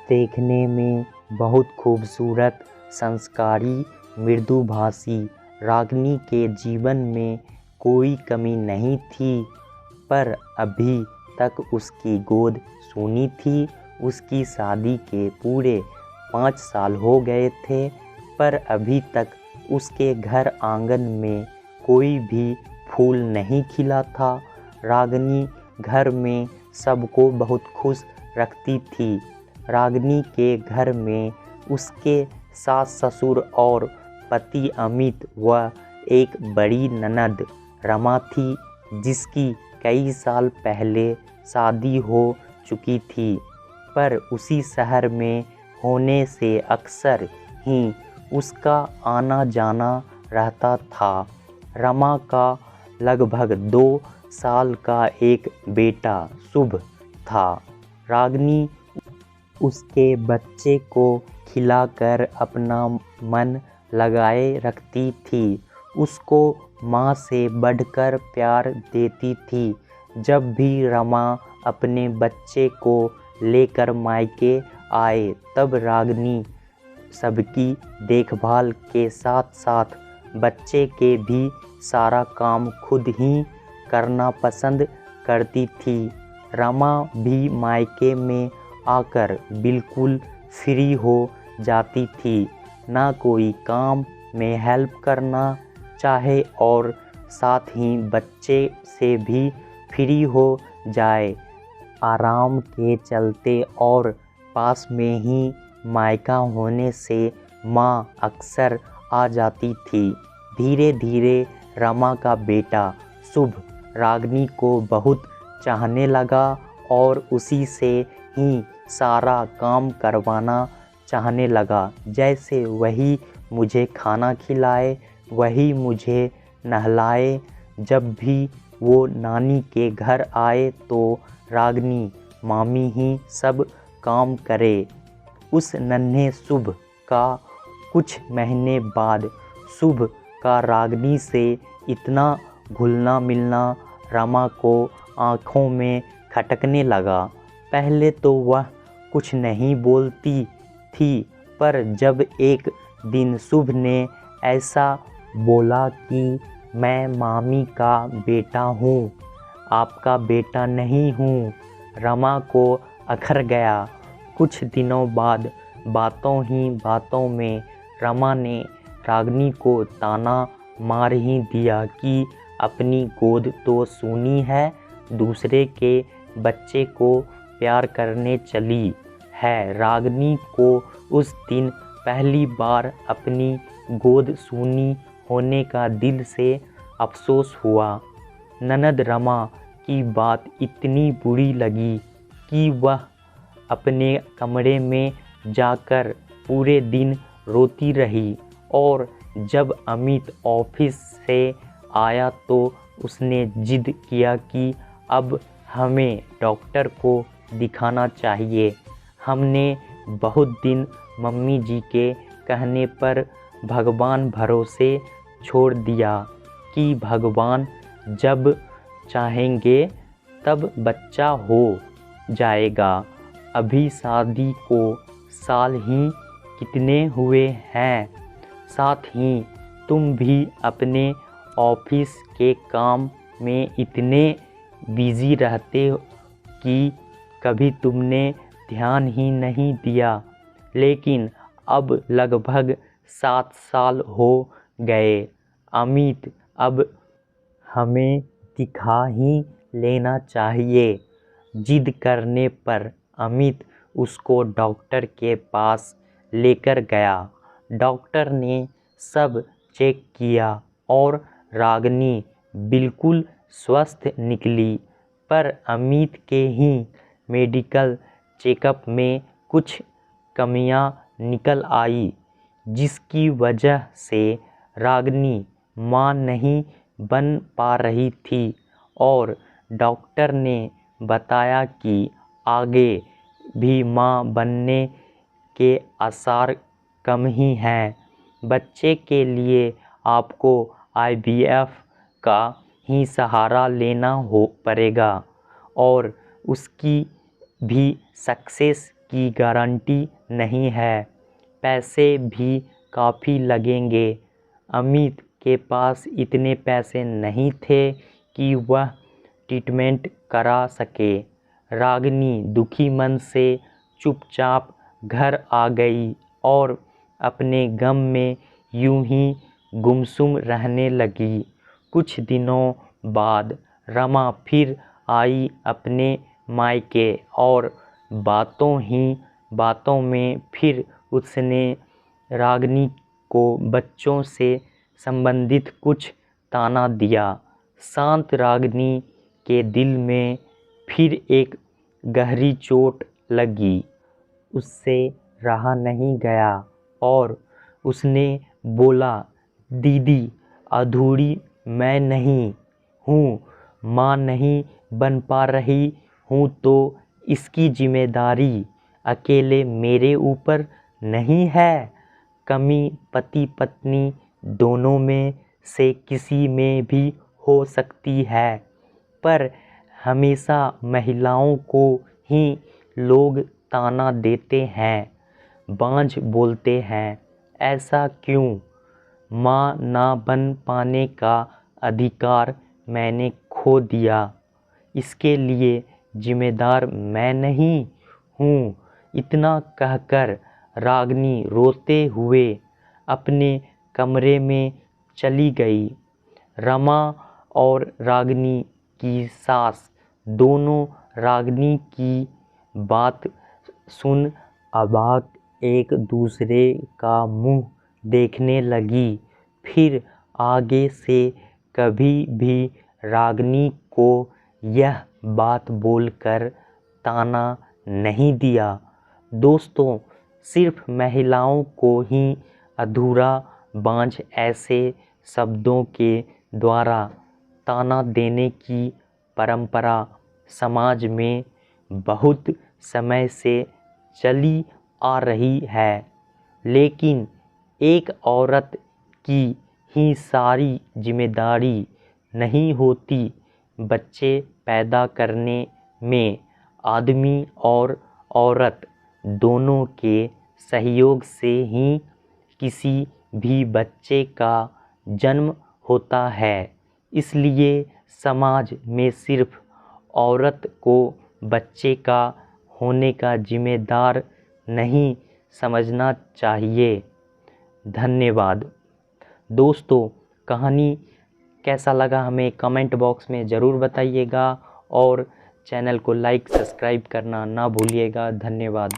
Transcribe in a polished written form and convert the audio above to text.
देखने में बहुत खूबसूरत, संस्कारी, मृदुभाषी रागिनी के जीवन में कोई कमी नहीं थी, पर अभी तक उसकी गोद सूनी थी। उसकी शादी के पूरे 5 साल हो गए थे, पर अभी तक उसके घर आंगन में कोई भी फूल नहीं खिला था। रागिनी घर में सबको बहुत खुश रखती थी। रागिनी के घर में उसके सास ससुर और पति अमित व एक बड़ी ननद रमा थी, जिसकी कई साल पहले शादी हो चुकी थी, पर उसी शहर में होने से अक्सर ही उसका आना जाना रहता था। रमा का लगभग 2 साल का एक बेटा शुभ था। रागिनी उसके बच्चे को खिलाकर अपना मन लगाए रखती थी। उसको माँ से बढ़कर प्यार देती थी। जब भी रमा अपने बच्चे को लेकर मायके आए, तब रागिनी सबकी देखभाल के साथ साथ बच्चे के भी सारा काम खुद ही करना पसंद करती थी। रमा भी मायके में आकर बिल्कुल फ्री हो जाती थी, ना कोई काम में हेल्प करना चाहे और साथ ही बच्चे से भी फ्री हो जाए। आराम के चलते और पास में ही मायका होने से माँ अक्सर आ जाती थी। धीरे धीरे रमा का बेटा शुभ रागिनी को बहुत चाहने लगा और उसी से ही सारा काम करवाना चाहने लगा। जैसे वही मुझे खाना खिलाए, वही मुझे नहलाए। जब भी वो नानी के घर आए तो रागिनी मामी ही सब काम करे। उस नन्हे शुभ का कुछ महीने बाद शुभ का रागिनी से इतना घुलना मिलना रमा को आँखों में खटकने लगा। पहले तो वह कुछ नहीं बोलती थी, पर जब एक दिन शुभ ने ऐसा बोला कि मैं मामी का बेटा हूँ, आपका बेटा नहीं हूँ, रमा को अखर गया। कुछ दिनों बाद बातों ही बातों में रमा ने रागिनी को ताना मार ही दिया कि अपनी गोद तो सूनी है, दूसरे के बच्चे को प्यार करने चली है। रागिनी को उस दिन पहली बार अपनी गोद सूनी होने का दिल से अफसोस हुआ। ननद रमा की बात इतनी बुरी लगी कि वह अपने कमरे में जाकर पूरे दिन रोती रही और जब अमित ऑफिस से आया तो उसने जिद किया कि अब हमें डॉक्टर को दिखाना चाहिए। हमने बहुत दिन मम्मी जी के कहने पर भगवान भरोसे छोड़ दिया कि भगवान जब चाहेंगे तब बच्चा हो जाएगा। अभी शादी को साल ही कितने हुए हैं, साथ ही तुम भी अपने ऑफिस के काम में इतने बिजी रहते हो कि कभी तुमने ध्यान ही नहीं दिया। लेकिन अब लगभग 7 साल हो गए अमित, अब हमें दिखा ही लेना चाहिए। जिद करने पर अमित उसको डॉक्टर के पास लेकर गया। डॉक्टर ने सब चेक किया और रागिनी बिल्कुल स्वस्थ निकली, पर अमित के ही मेडिकल चेकअप में कुछ कमियां निकल आई, जिसकी वजह से रागिनी मां नहीं बन पा रही थी और डॉक्टर ने बताया कि आगे भी मां बनने के आसार कम ही हैं। बच्चे के लिए आपको IVF का ही सहारा लेना पड़ेगा और उसकी भी सक्सेस की गारंटी नहीं है, पैसे भी काफ़ी लगेंगे। अमित के पास इतने पैसे नहीं थे कि वह ट्रीटमेंट करा सके। रागिनी दुखी मन से चुपचाप घर आ गई और अपने गम में यूं ही गुमसुम रहने लगी। कुछ दिनों बाद रमा फिर आई अपने मायके और बातों ही बातों में फिर उसने रागिनी को बच्चों से संबंधित कुछ ताना दिया। शांत रागिनी के दिल में फिर एक गहरी चोट लगी। उससे रहा नहीं गया और उसने बोला, दीदी अधूरी मैं नहीं हूँ, माँ नहीं बन पा रही हूँ तो इसकी जिम्मेदारी अकेले मेरे ऊपर नहीं है। कमी पति पत्नी दोनों में से किसी में भी हो सकती है, पर हमेशा महिलाओं को ही लोग ताना देते हैं, बांझ बोलते हैं। ऐसा क्यों? माँ ना बन पाने का अधिकार मैंने खो दिया, इसके लिए जिम्मेदार मैं नहीं हूँ। इतना कहकर रागिनी रोते हुए अपने कमरे में चली गई। रमा और रागिनी की सास दोनों रागिनी की बात सुन अवाक एक दूसरे का मुंह देखने लगी। फिर आगे से कभी भी रागिनी को यह बात बोलकर ताना नहीं दिया। दोस्तों, सिर्फ महिलाओं को ही अधूरा बांझ ऐसे शब्दों के द्वारा ताना देने की परंपरा समाज में बहुत समय से चली आ रही है, लेकिन एक औरत की ही सारी जिम्मेदारी नहीं होती। बच्चे पैदा करने में आदमी और औरत दोनों के सहयोग से ही किसी भी बच्चे का जन्म होता है। इसलिए समाज में सिर्फ औरत को बच्चे का होने का जिम्मेदार नहीं समझना चाहिए। धन्यवाद। दोस्तों, कहानी कैसा लगा हमें कमेंट बॉक्स में ज़रूर बताइएगा और चैनल को लाइक सब्सक्राइब करना ना भूलिएगा। धन्यवाद।